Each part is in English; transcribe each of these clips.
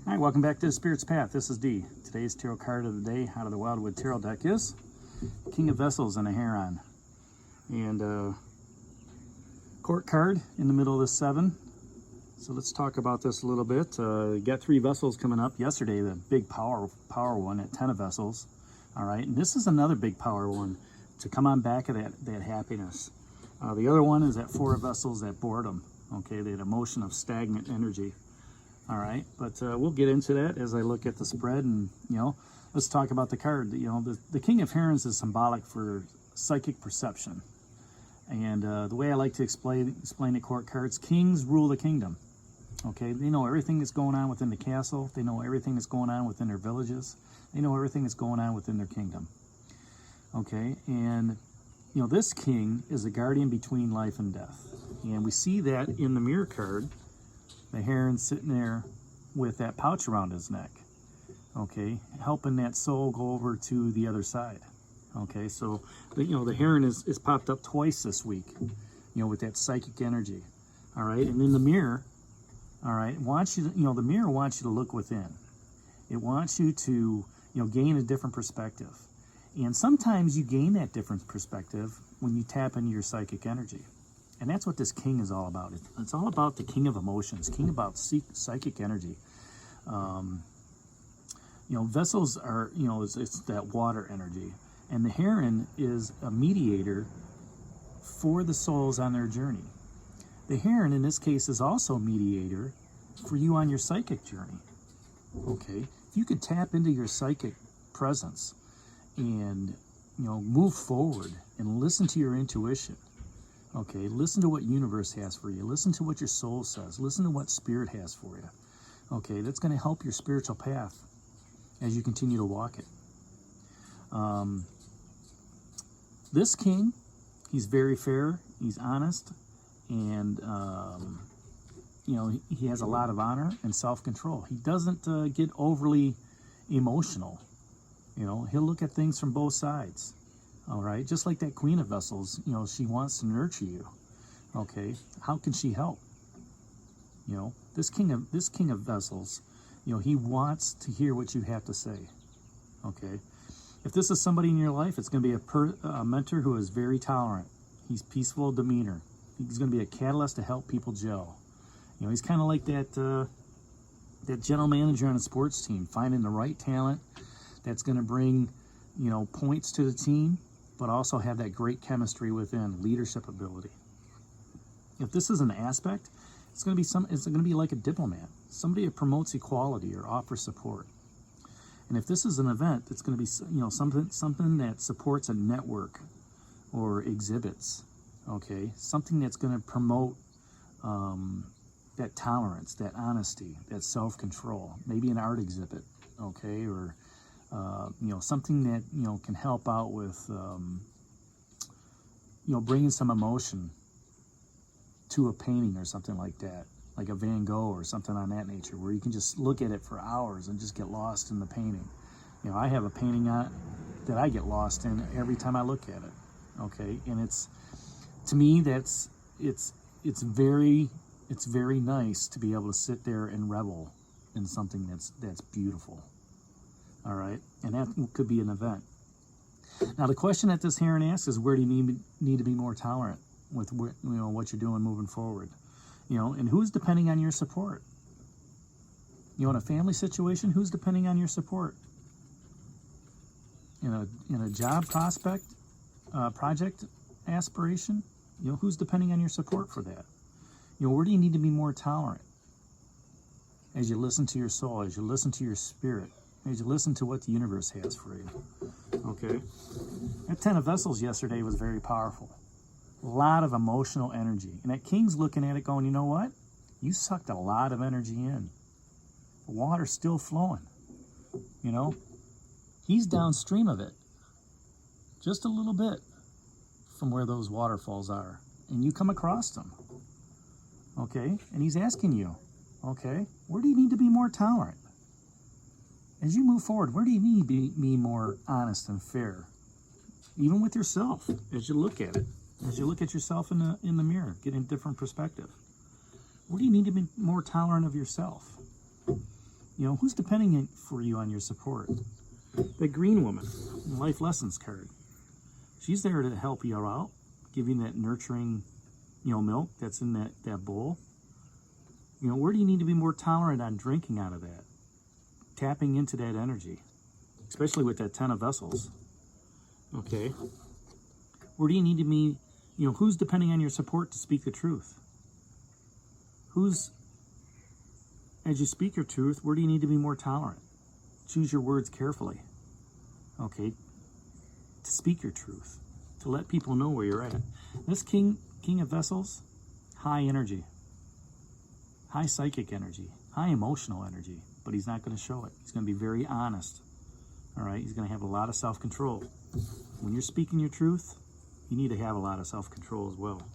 Hi, welcome back to the Spirit's Path. This is D. Today's tarot card of the day out of the Wildwood Tarot deck is King of Vessels and a Heron. And court card in the middle of the 7. So let's talk about this a little bit. You got 3 vessels coming up. Yesterday, the big power one at 10 of vessels. All right, and this is another big power one to come on back of that happiness. The other one is at 4 of vessels, that boredom. Okay, that emotion of stagnant energy. All right, but we'll get into that as I look at the spread, and let's talk about the card. The King of Herons is symbolic for psychic perception, and the way I like to explain the court cards, kings rule the kingdom. Okay, they know everything that's going on within the castle. They know everything that's going on within their villages. They know everything that's going on within their kingdom. Okay, and this king is a guardian between life and death, and we see that in the mirror card. The heron sitting there with that pouch around his neck, okay, helping that soul go over to the other side. Okay, so the heron is popped up twice this week, with that psychic energy. All right, and in the mirror, all right, the mirror wants you to look within. It wants you to gain a different perspective, and sometimes you gain that different perspective when you tap into your psychic energy. And that's what this king is all about. It's all about the king of emotions, king about psychic energy. Vessels are, it's that water energy. And the heron is a mediator for the souls on their journey. The heron, in this case, is also a mediator for you on your psychic journey. Okay? If you could tap into your psychic presence and, move forward and listen to your intuition. Okay, listen to what universe has for you. Listen to what your soul says. Listen to what spirit has for you. Okay, that's going to help your spiritual path as you continue to walk it. This king, he's very fair, he's honest, and he has a lot of honor and self-control. He doesn't get overly emotional. He'll look at things from both sides. All right, just like that Queen of Vessels, she wants to nurture you. Okay, how can she help? This King of Vessels, he wants to hear what you have to say. Okay, if this is somebody in your life, it's going to be a mentor who is very tolerant. He's peaceful demeanor. He's going to be a catalyst to help people gel. He's kind of like that general manager on a sports team, finding the right talent that's going to bring points to the team, but also have that great chemistry within, leadership ability. If this is an aspect, it's going to be like a diplomat, somebody that promotes equality or offers support. And if this is an event, it's going to be something that supports a network or exhibits. Okay, something that's going to promote that tolerance, that honesty, that self-control. Maybe an art exhibit. Okay, or something that can help out with bringing some emotion to a painting or something like that, like a Van Gogh or something on that nature, where you can just look at it for hours and just get lost in the painting. I have a painting that I get lost in every time I look at it. Okay, and to me it's very nice to be able to sit there and revel in something that's beautiful. All right, and that could be an event. Now, the question that this heron asks is, where do you need to be more tolerant with what you're doing moving forward? And who's depending on your support? In a family situation, who's depending on your support? In a job project aspiration, who's depending on your support for that? Where do you need to be more tolerant as you listen to your soul, as you listen to your spirit? As you listen to what the universe has for you. Okay? That 10 of Vessels yesterday was very powerful. A lot of emotional energy. And that king's looking at it going, you know what? You sucked a lot of energy in. The water's still flowing. He's downstream of it. Just a little bit from where those waterfalls are. And you come across them. Okay? And he's asking you, okay, where do you need to be more tolerant? As you move forward, where do you need to be more honest and fair? Even with yourself, as you look at it. As you look at yourself in the mirror, getting a different perspective. Where do you need to be more tolerant of yourself? You know, who's depending for you on your support? The green woman, life lessons card. She's there to help you out, give you that nurturing, you know, milk that's in that bowl. You know, where do you need to be more tolerant on drinking out of that? Tapping into that energy, especially with that 10 of vessels. Okay. Where do you need to be, you know, who's depending on your support to speak the truth? Who's, as you speak your truth, where do you need to be more tolerant? Choose your words carefully. Okay. To speak your truth, to let people know where you're at. This king of vessels, high energy, high psychic energy, high emotional energy, but he's not going to show it. He's going to be very honest. All right, he's going to have a lot of self-control. When you're speaking your truth, you need to have a lot of self-control as well.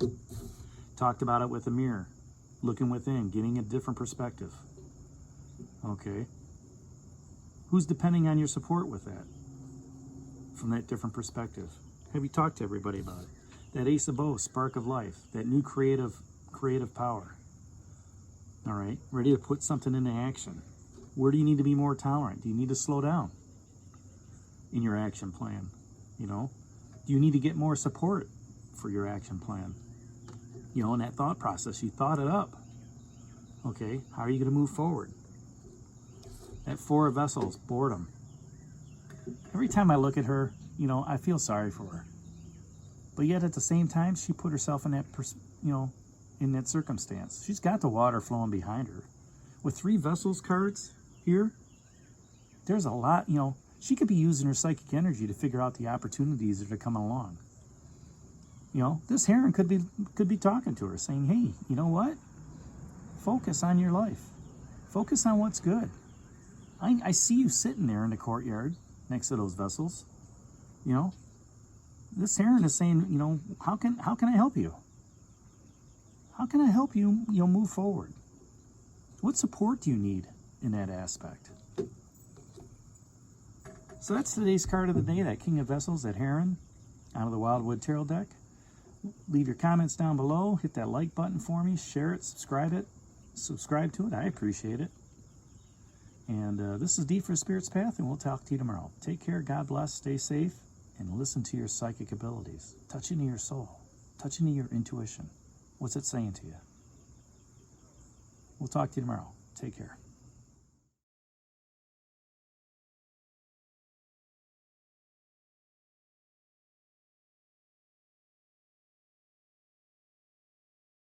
Talked about it with the mirror, looking within, getting a different perspective. Okay. Who's depending on your support with that? From that different perspective. Have you talked to everybody about it? That Ace of Bows, spark of life, that new creative power. All right, ready to put something into action. Where do you need to be more tolerant? Do you need to slow down in your action plan? You know, do you need to get more support for your action plan? You know, in that thought process, you thought it up. Okay, how are you going to move forward? That 4 of vessels, boredom. Every time I look at her, you know, I feel sorry for her. But yet at the same time, she put herself in that, you know, in that circumstance. She's got the water flowing behind her. With 3 vessels cards here, there's a lot, you know, she could be using her psychic energy to figure out the opportunities that are coming along. You know, this Heron could be talking to her, saying, hey, you know what? Focus on your life. Focus on what's good. I see you sitting there in the courtyard next to those vessels. You know, this Heron is saying, you know, how can I help you? How can I help you, you know, move forward? What support do you need in that aspect? So that's today's card of the day, that King of Vessels, that Heron, out of the Wildwood Tarot deck. Leave your comments down below. Hit that like button for me. Share it. Subscribe to it. I appreciate it. And this is D for Spirit's Path, and we'll talk to you tomorrow. Take care. God bless. Stay safe. And listen to your psychic abilities. Touch into your soul. Touch into your intuition. What's it saying to you? We'll talk to you tomorrow. Take care.